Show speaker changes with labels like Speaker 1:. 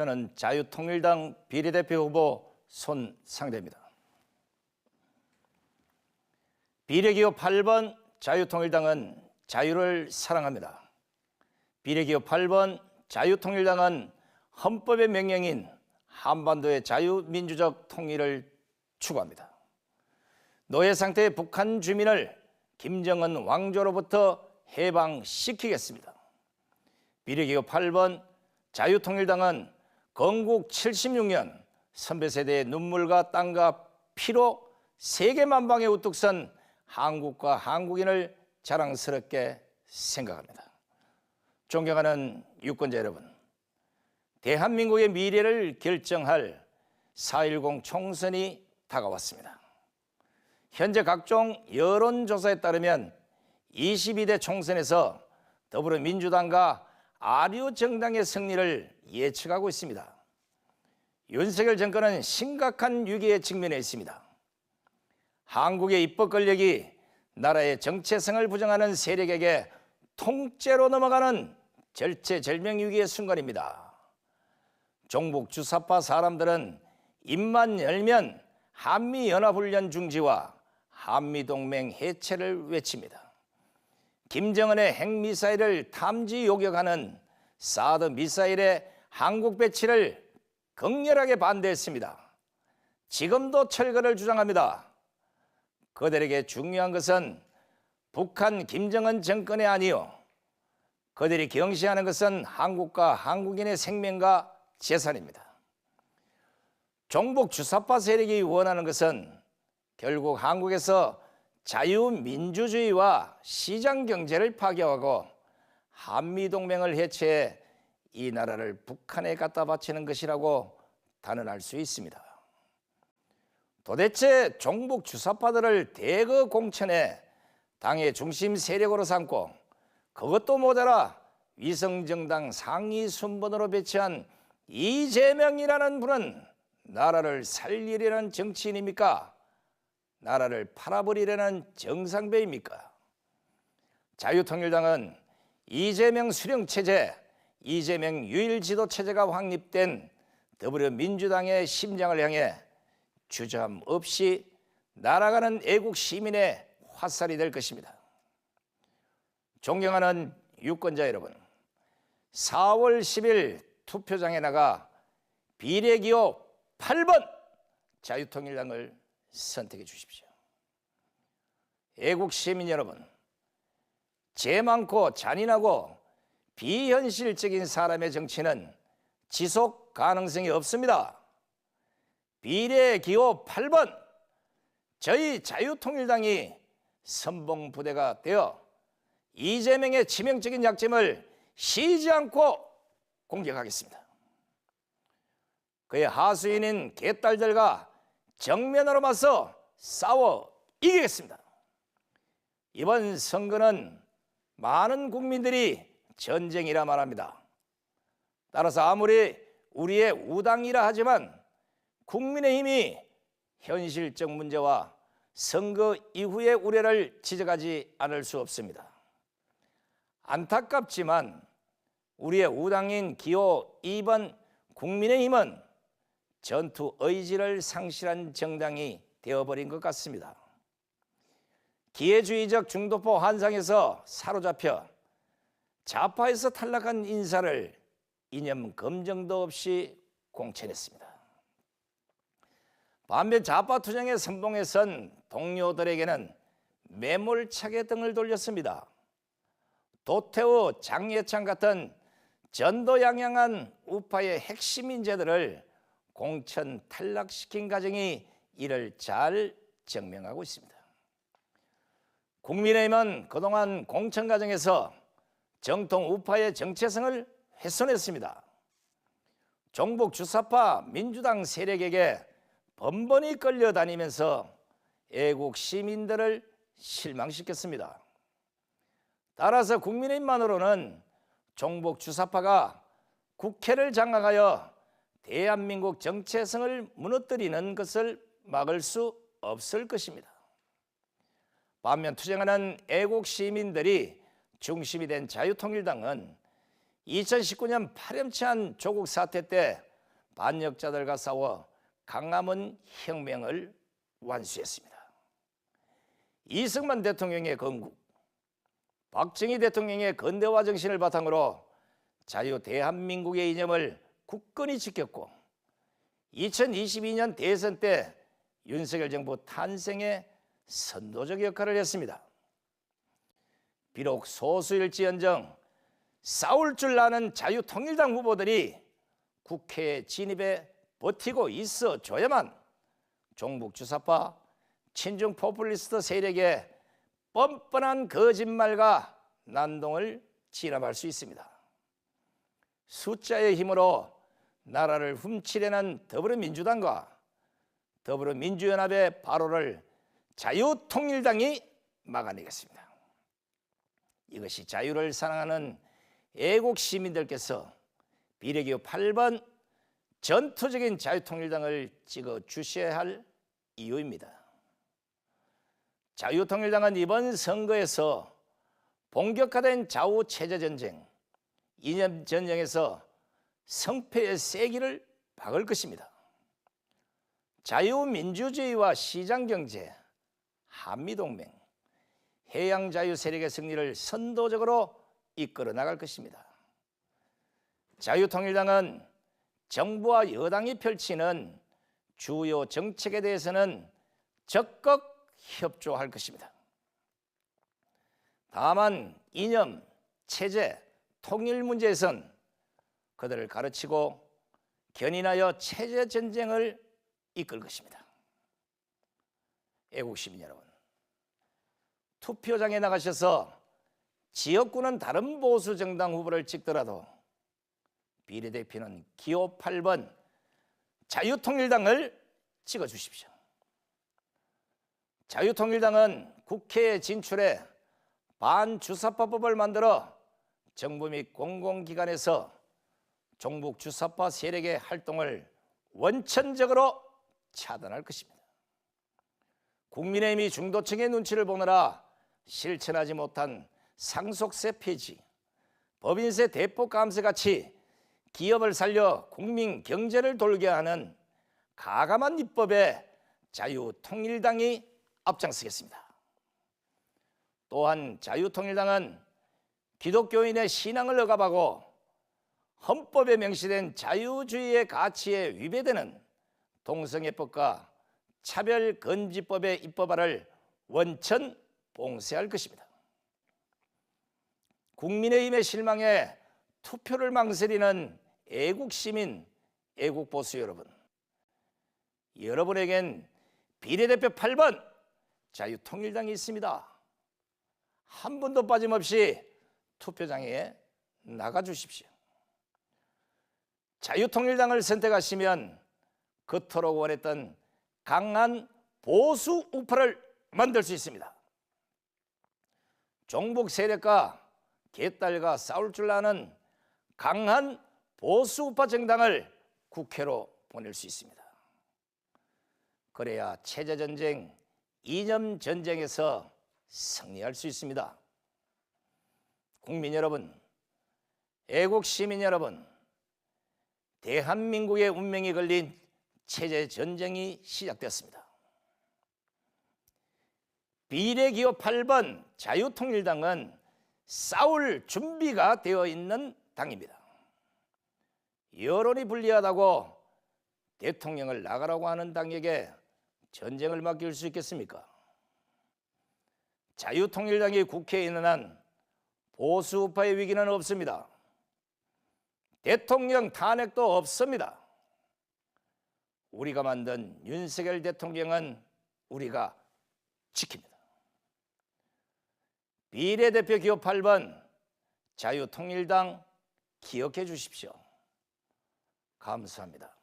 Speaker 1: 저는 자유통일당 비례대표 후보 손상대입니다. 비례기호 8번 자유통일당은 자유를 사랑합니다. 비례기호 8번 자유통일당은 헌법의 명령인 한반도의 자유민주적 통일을 추구합니다. 노예 상태의 북한 주민을 김정은 왕조로부터 해방시키겠습니다. 비례기호 8번 자유통일당은 건국 76년 선배 세대의 눈물과 땀과 피로 세계만방에 우뚝 선 한국과 한국인을 자랑스럽게 생각합니다. 존경하는 유권자 여러분, 대한민국의 미래를 결정할 4.10 총선이 다가왔습니다. 현재 각종 여론조사에 따르면 22대 총선에서 더불어민주당과 아류정당의 승리를 예측하고 있습니다. 윤석열 정권은 심각한 위기에 직면해 있습니다. 한국의 입법 권력이 나라의 정체성을 부정하는 세력에게 통째로 넘어가는 절체절명 위기의 순간입니다. 종북 주사파 사람들은 입만 열면 한미연합훈련 중지와 한미동맹 해체를 외칩니다. 김정은의 핵미사일을 탐지 요격하는 사드 미사일의 한국 배치를 극렬하게 반대했습니다. 지금도 철거를 주장합니다. 그들에게 중요한 것은 북한 김정은 정권이 아니요, 그들이 경시하는 것은 한국과 한국인의 생명과 재산입니다. 종북 주사파 세력이 원하는 것은 결국 한국에서 자유민주주의와 시장경제를 파괴하고 한미동맹을 해체해 이 나라를 북한에 갖다 바치는 것이라고 단언할 수 있습니다. 도대체 종북 주사파들을 대거 공천해 당의 중심 세력으로 삼고 그것도 모자라 위성정당 상위 순번으로 배치한 이재명이라는 분은 나라를 살리려는 정치인입니까? 나라를 팔아버리려는 정상배입니까? 자유통일당은 이재명 수령체제, 이재명 유일지도체제가 확립된 더불어민주당의 심장을 향해 주저함 없이 날아가는 애국 시민의 화살이 될 것입니다. 존경하는 유권자 여러분, 4월 10일 투표장에 나가 비례기호 8번 자유통일당을 선택해 주십시오. 애국 시민 여러분, 죄 많고 잔인하고 비현실적인 사람의 정치는 지속 가능성이 없습니다. 비례기호 8번 저희 자유통일당이 선봉부대가 되어 이재명의 치명적인 약점을 쉬지 않고 공격하겠습니다. 그의 하수인인 개딸들과 정면으로 맞서 싸워 이기겠습니다. 이번 선거는 많은 국민들이 전쟁이라 말합니다. 따라서 아무리 우리의 우당이라 하지만 국민의힘이 현실적 문제와 선거 이후의 우려를 지적하지 않을 수 없습니다. 안타깝지만 우리의 우당인 기호 2번 국민의힘은 전투 의지를 상실한 정당이 되어버린 것 같습니다. 기회주의적 중도포 환상에서 사로잡혀 좌파에서 탈락한 인사를 이념 검증도 없이 공천했습니다. 반면 좌파 투쟁의 선봉에 선 동료들에게는 매몰차게 등을 돌렸습니다. 도태우, 장예찬 같은 전도양양한 우파의 핵심 인재들을 공천 탈락시킨 과정이 이를 잘 증명하고 있습니다. 국민의힘은 그동안 공천 과정에서 정통 우파의 정체성을 훼손했습니다. 종북 주사파 민주당 세력에게 번번이 끌려다니면서 애국 시민들을 실망시켰습니다. 따라서 국민의힘만으로는 종북 주사파가 국회를 장악하여 대한민국 정체성을 무너뜨리는 것을 막을 수 없을 것입니다. 반면 투쟁하는 애국 시민들이 중심이 된 자유통일당은 2019년 파렴치한 조국 사태 때 반역자들과 싸워 강화문 혁명을 완수했습니다. 이승만 대통령의 건국, 박정희 대통령의 건대화 정신을 바탕으로 자유 대한민국의 이념을 굳건히 지켰고 2022년 대선 때 윤석열 정부 탄생에 선도적 역할을 했습니다. 비록 소수일지언정 싸울 줄 아는 자유통일당 후보들이 국회에 진입해 버티고 있어줘야만 종북 주사파 친중 포퓰리스트 세력의 뻔뻔한 거짓말과 난동을 진압할 수 있습니다. 숫자의 힘으로 나라를 훔치려는 더불어민주당과 더불어민주연합의 발호를 자유통일당이 막아내겠습니다. 이것이 자유를 사랑하는 애국 시민들께서 비례기호 8번 전투적인 자유통일당을 찍어 주셔야 할 이유입니다. 자유통일당은 이번 선거에서 본격화된 좌우 체제 전쟁, 이념 전쟁에서 성패의 세기를 박을 것입니다. 자유민주주의와 시장경제, 한미동맹, 해양자유 세력의 승리를 선도적으로 이끌어 나갈 것입니다. 자유통일당은 정부와 여당이 펼치는 주요 정책에 대해서는 적극 협조할 것입니다. 다만 이념, 체제, 통일 문제에선 그들을 가르치고 견인하여 체제 전쟁을 이끌 것입니다. 애국시민 여러분, 투표장에 나가셔서 지역구는 다른 보수 정당 후보를 찍더라도 비례대표는 기호 8번 자유통일당을 찍어주십시오. 자유통일당은 국회에 진출해 반주사파법을 만들어 정부 및 공공기관에서 종북 주사파 세력의 활동을 원천적으로 차단할 것입니다. 국민의힘이 중도층의 눈치를 보느라 실천하지 못한 상속세 폐지, 법인세 대폭 감세같이 기업을 살려 국민 경제를 돌게 하는 가감한 입법에 자유통일당이 앞장서겠습니다. 또한 자유통일당은 기독교인의 신앙을 억압하고 헌법에 명시된 자유주의의 가치에 위배되는 동성애법과 차별금지법의 입법화를 원천 봉쇄할 것입니다. 국민의힘의 실망에 투표를 망설이는 애국시민, 애국보수 여러분, 여러분에겐 비례대표 8번 자유통일당이 있습니다. 한 분도 빠짐없이 투표장에 나가주십시오. 자유통일당을 선택하시면 그토록 원했던 강한 보수 우파를 만들 수 있습니다. 종북 세력과 개딸과 싸울 줄 아는 강한 보수 우파 정당을 국회로 보낼 수 있습니다. 그래야 체제전쟁, 이념전쟁에서 승리할 수 있습니다. 국민 여러분, 애국시민 여러분, 대한민국의 운명이 걸린 체제전쟁이 시작되었습니다. 비례기호 8번 자유통일당은 싸울 준비가 되어 있는 당입니다. 여론이 불리하다고 대통령을 나가라고 하는 당에게 전쟁을 맡길 수 있겠습니까? 자유통일당이 국회에 있는 한 보수우파의 위기는 없습니다. 대통령 탄핵도 없습니다. 우리가 만든 윤석열 대통령은 우리가 지킵니다. 비례대표 기호 8번 자유통일당 기억해 주십시오. 감사합니다.